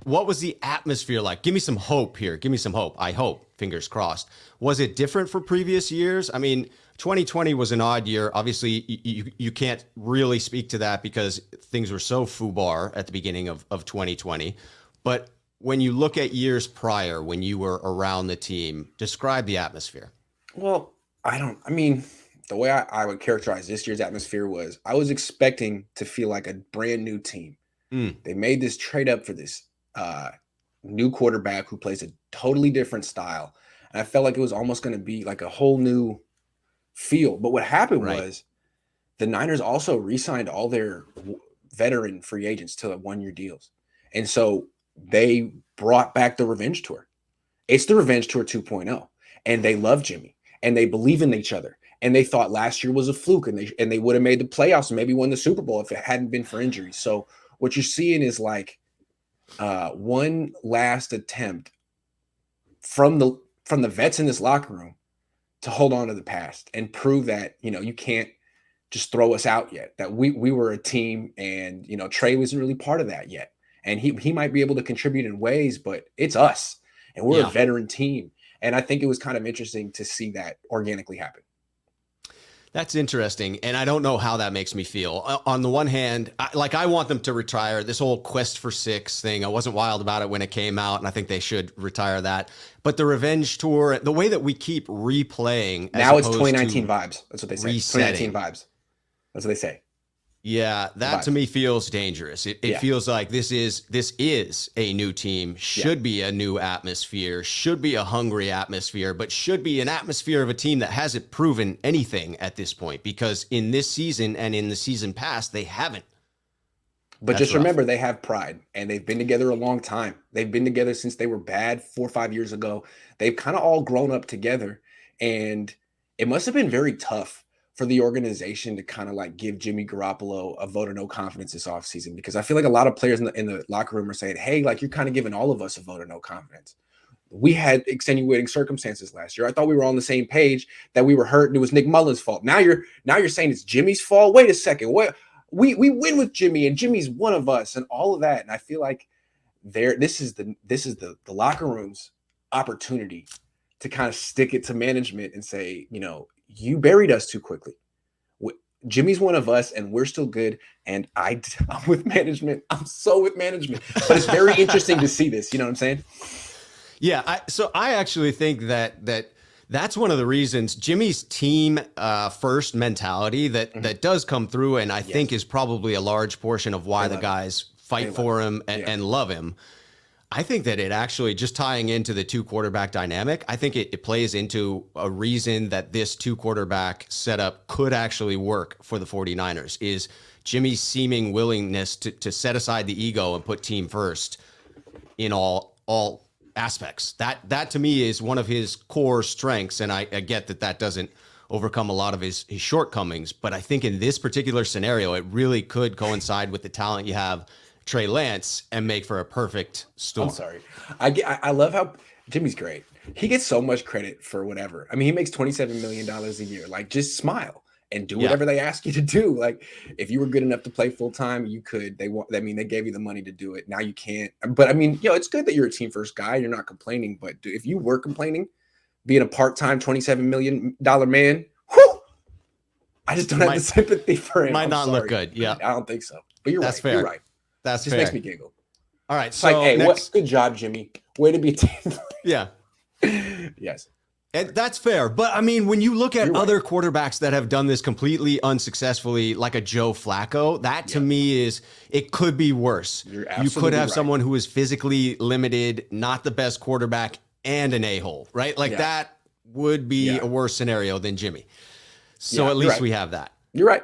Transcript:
what was the atmosphere like? Give me some hope here. Give me some hope. I hope, fingers crossed. Was it different for previous years? I mean, 2020 was an odd year. Obviously, you can't really speak to that because things were so foobar at the beginning of 2020. But when you look at years prior, when you were around the team, describe the atmosphere. Well, I mean, the way I would characterize this year's atmosphere was I was expecting to feel like a brand new team. Mm, They made this trade up for this uh, new quarterback who plays a totally different style. And I felt like it was almost going to be like a whole new feel. But what happened right. was the Niners also re-signed all their veteran free agents to 1-year deals. And so they brought back the revenge tour. It's the revenge tour 2.0. And they love Jimmy and they believe in each other. And they thought last year was a fluke and they would have made the playoffs and maybe won the Super Bowl if it hadn't been for injuries. So what you're seeing is like one last attempt from the vets in this locker room to hold on to the past and prove that, you can't just throw us out yet, that we were a team and, Trey wasn't really part of that yet. And he might be able to contribute in ways, but it's us and we're a Yeah. veteran team. And I think it was kind of interesting to see that organically happen. That's interesting. And I don't know how that makes me feel. On the one hand, I want them to retire this whole quest for six thing. I wasn't wild about it when it came out, and I think they should retire that. But the revenge tour, the way that we keep replaying, now it's 2019 vibes. That's what they say. Resetting. 2019 vibes. That's what they say. Yeah, that to me feels dangerous. It feels like this is a new team, should be a new atmosphere, should be a hungry atmosphere, but should be an atmosphere of a team that hasn't proven anything at this point, because in this season and in the season past, they haven't. But just remember, they have pride and they've been together a long time. They've been together since they were bad 4 or 5 years ago. They've kind of all grown up together, and it must have been very tough for the organization to kind of like give Jimmy Garoppolo a vote of no confidence this offseason, because I feel like a lot of players in the locker room are saying, hey, like you're kind of giving all of us a vote of no confidence. We had extenuating circumstances last year. I thought we were on the same page, that we were hurt and it was Nick Mullen's fault. Now you're saying it's Jimmy's fault. Wait a second. What we win with Jimmy and Jimmy's one of us and all of that. And I feel like this is the locker room's opportunity to kind of stick it to management and say, you buried us too quickly. Jimmy's one of us and we're still good. And I'm with management. I'm so with management. But it's very interesting to see this. You know what I'm saying? Yeah. So I actually think that's one of the reasons Jimmy's team first mentality that does come through, and I think is probably a large portion of why the guys fight for him and love him. I think that it actually, just tying into the two quarterback dynamic, I think it plays into a reason that this two quarterback setup could actually work for the 49ers is Jimmy's seeming willingness to set aside the ego and put team first in all aspects. That to me is one of his core strengths. And I get that doesn't overcome a lot of his shortcomings, but I think in this particular scenario, it really could coincide with the talent you have, Trey Lance, and make for a perfect storm. I'm sorry. I love how Jimmy's great. He gets so much credit for whatever. I mean, he makes $27 million a year. Like, just smile and do whatever they ask you to do. Like, if you were good enough to play full time, you could. They gave you the money to do it. Now you can't. But I mean, it's good that you're a team first guy. You're not complaining. But if you were complaining, being a part-time $27 million man, whew, I just don't have the sympathy for him. Might not look good. Yeah, I don't think so. But you're That's right. fair. You're right. That's just fair. makes me giggle. All right. It's So like, hey, good job, Jimmy. Way to be a team. Yeah. Yes. And that's fair. But I mean, when you look at other quarterbacks that have done this completely unsuccessfully, like a Joe Flacco, that to me is, it could be worse. You could have someone who is physically limited, not the best quarterback, and an a-hole, right? Like that would be a worse scenario than Jimmy. So at least we have that. You're right.